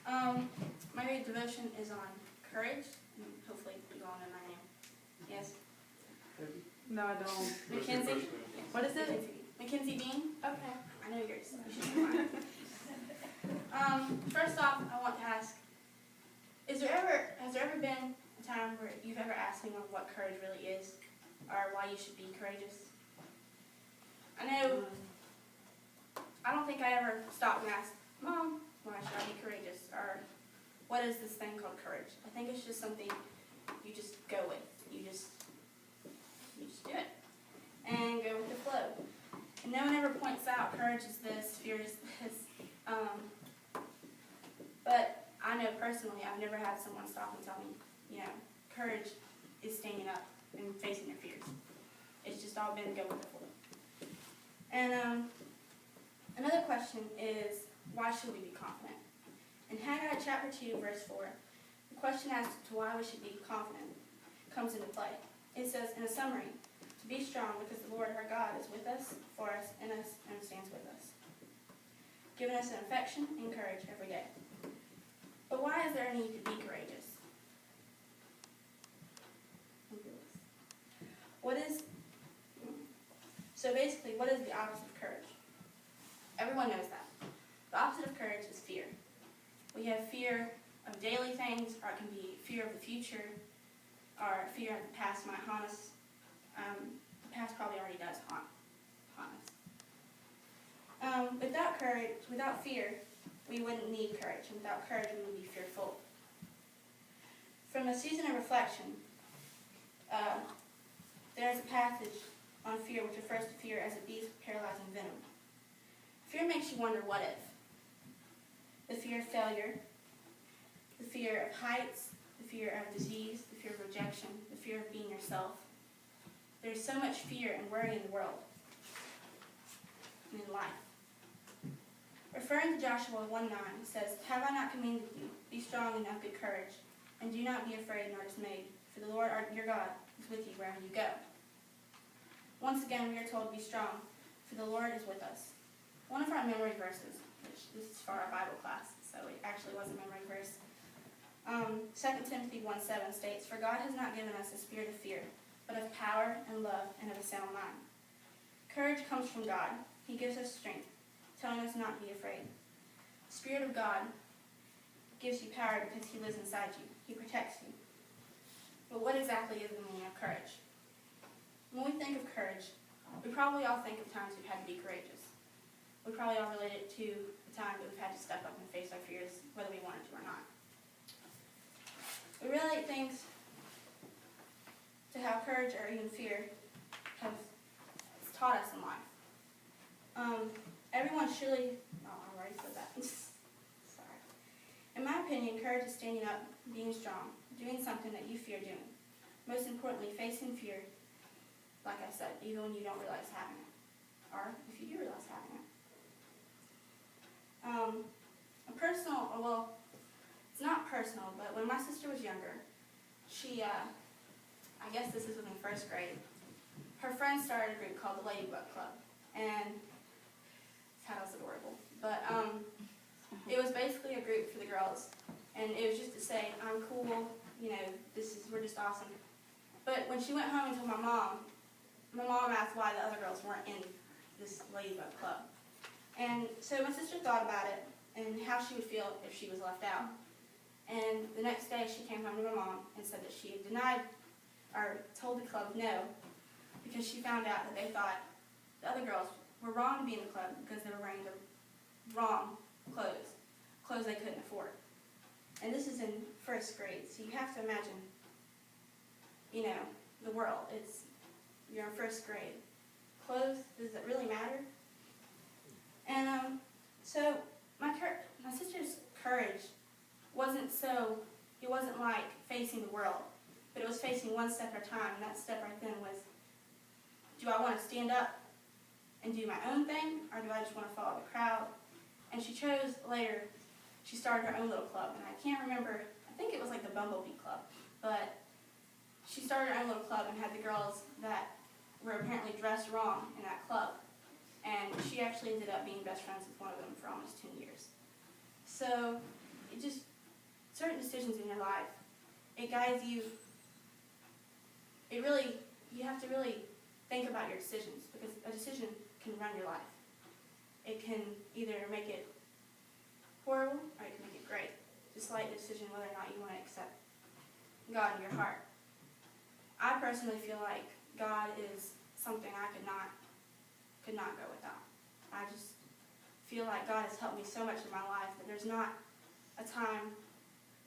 My read devotion is on courage, and hopefully you all know my name. Yes? No, I don't. Mckensie? What is it? Mckensie Dean? Okay. I know yours. You should know mine. First off, I want to ask, has there ever been a time where you've ever asked anyone what courage really is, or why you should be courageous? I don't think I ever stopped and asked, Mom, why should I be courageous? Or what is this thing called courage? I think it's just something you just go with. You just do it and go with the flow. And no one ever points out courage is this, fear is this. But I know personally, I've never had someone stop and tell me, courage is standing up and facing your fears. It's just all been go with the flow. And another question is, why should we be confident? In Haggai chapter 2, verse 4, the question as to why we should be confident comes into play. It says, in a summary, to be strong because the Lord our God is with us, for us, in us, and stands with us, giving us an affection and courage every day. But why is there a need to be courageous? So basically, what is the opposite of courage? Everyone knows that. The opposite of courage is fear. We have fear of daily things, or it can be fear of the future, or fear of the past might haunt us. The past probably already does haunt us. Without courage, without fear, we wouldn't need courage. And without courage, we would be fearful. From a season of reflection, there's a passage on fear which refers to fear as a beast with paralyzing venom. Fear makes you wonder what if. The fear of failure, the fear of heights, the fear of disease, the fear of rejection, the fear of being yourself. There's so much fear and worry in the world and in life. Referring to Joshua 1:9, it says, "Have I not commanded you? Be strong and of good courage, and do not be afraid nor dismayed, for the Lord your God is with you wherever you go." Once again, we are told to be strong, for the Lord is with us. One of our memory verses, which this is for our Bible class, so it actually was a memory verse. 2 Timothy 1:7 states, "For God has not given us a spirit of fear, but of power and love and of a sound mind." Courage comes from God. He gives us strength, telling us not to be afraid. The Spirit of God gives you power because He lives inside you. He protects you. But what exactly is the meaning of courage? When we think of courage, we probably all think of times we've had to be courageous. We probably all relate it to the time that we've had to step up and face our fears, whether we wanted to or not. We relate things to how courage or even fear has taught us in life. Everyone surely... Oh, I already said that. Sorry. In my opinion, courage is standing up, being strong, doing something that you fear doing. Most importantly, facing fear, like I said, even when you don't realize having it. Or if you do realize having it. It's not personal, but when my sister was younger, she, I guess this is in first grade, her friend started a group called the Ladybug Club. And that was adorable. But it was basically a group for the girls. And it was just to say, I'm cool, we're just awesome. But when she went home and told my mom asked why the other girls weren't in this Ladybug Club. And so my sister thought about it and how she would feel if she was left out. And the next day she came home to my mom and said that she had denied or told the club no because she found out that they thought the other girls were wrong to be in the club because they were wearing the wrong clothes they couldn't afford. And this is in first grade, so you have to imagine, the world. You're in first grade. Clothes, does it really matter? And so my sister's courage it wasn't like facing the world, but it was facing one step at a time, and that step right then was, do I want to stand up and do my own thing, or do I just want to follow the crowd? And she chose later, she started her own little club, and I can't remember, I think it was like the Bumblebee Club, but she started her own little club and had the girls that were apparently dressed wrong in that club. And she actually ended up being best friends with one of them for almost 10 years. So, just certain decisions in your life. It guides you. You have to really think about your decisions, because a decision can run your life. It can either make it horrible or it can make it great. Just like the decision whether or not you want to accept God in your heart. I personally feel like God is something I could not go without. I just feel like God has helped me so much in my life that there's not a time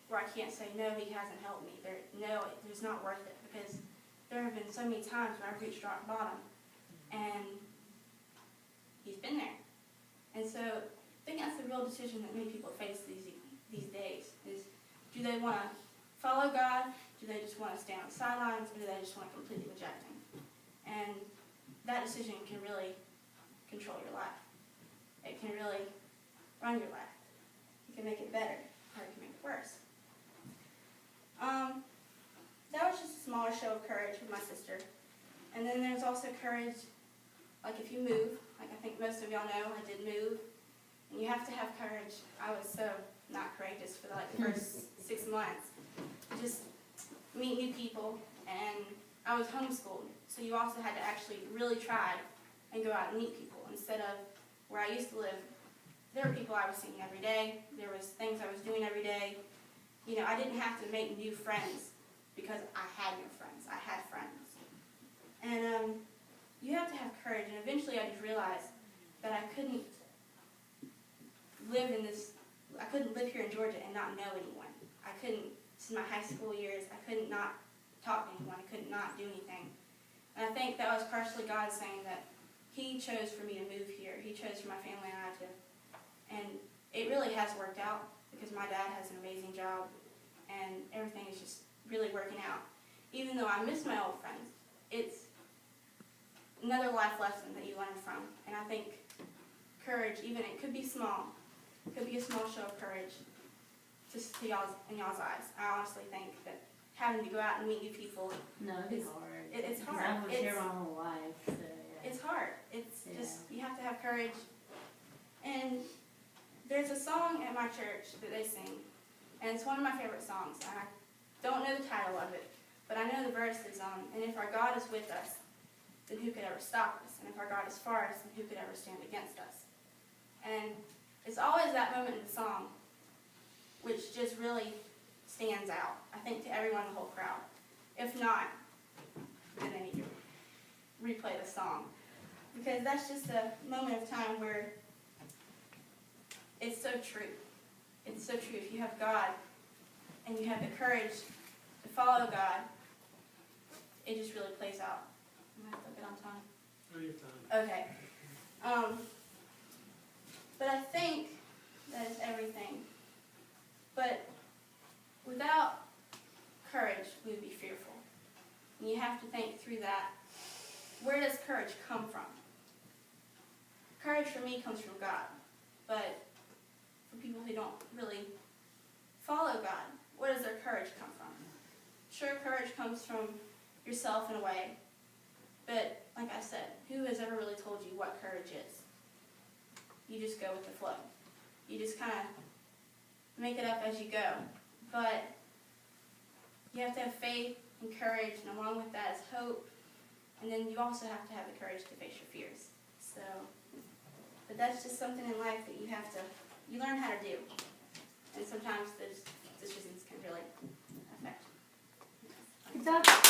where I can't say, no, he hasn't helped me. It's not worth it, because there have been so many times when I've reached rock bottom, and he's been there. And so I think that's the real decision that many people face these days, is do they want to follow God, do they just want to stay on the sidelines, or do they just want to completely reject him? And that decision can really control your life. It can really run your life. It can make it better, or it can make it worse. That was just a smaller show of courage with my sister. And then there's also courage, like if you move, like I think most of y'all know, I did move. And you have to have courage. I was so not courageous for the first 6 months. Just meet new people, and I was homeschooled. So you also had to actually really try and go out and meet people, instead of where I used to live. There were people I was seeing every day. There was things I was doing every day. You know, I didn't have to make new friends because I had no friends. I had friends. And you have to have courage. And eventually I just realized that I couldn't live here in Georgia and not know anyone. I couldn't, this is my high school years, I couldn't not talk to anyone. I could not do anything. And I think that was partially God saying that he chose for me to move here. He chose for my family and I to. And it really has worked out, because my dad has an amazing job, and everything is just really working out. Even though I miss my old friends, it's another life lesson that you learn from. And I think courage, even it could be small, it could be a small show of courage just in y'all's eyes. I honestly think that having to go out and meet new people, No, it's hard. It's hard. I was here my whole life, so yeah. It's hard. It's just, you have to have courage. And there's a song at my church that they sing, and it's one of my favorite songs. I don't know the title of it, but I know the verse is, and if our God is with us, then who could ever stop us? And if our God is for us, then who could ever stand against us? And it's always that moment in the song which just really stands out, I think, to everyone in the whole crowd. If not, then they need to replay the song, because that's just a moment of time where it's so true. It's so true. If you have God and you have the courage to follow God, it just really plays out. Am I good on time? Oh, you're fine. Okay. But I think that is everything. But without courage, we would be fearful. And you have to think through that. Where does courage come from? Courage for me comes from God. But for people who don't really follow God, where does their courage come from? Sure, courage comes from yourself in a way. But like I said, who has ever really told you what courage is? You just go with the flow. You just kind of make it up as you go. But you have to have faith and courage, and along with that is hope. And then you also have to have the courage to face your fears. So, but that's just something in life that you learn how to do. And sometimes those decisions can really affect you. Good job.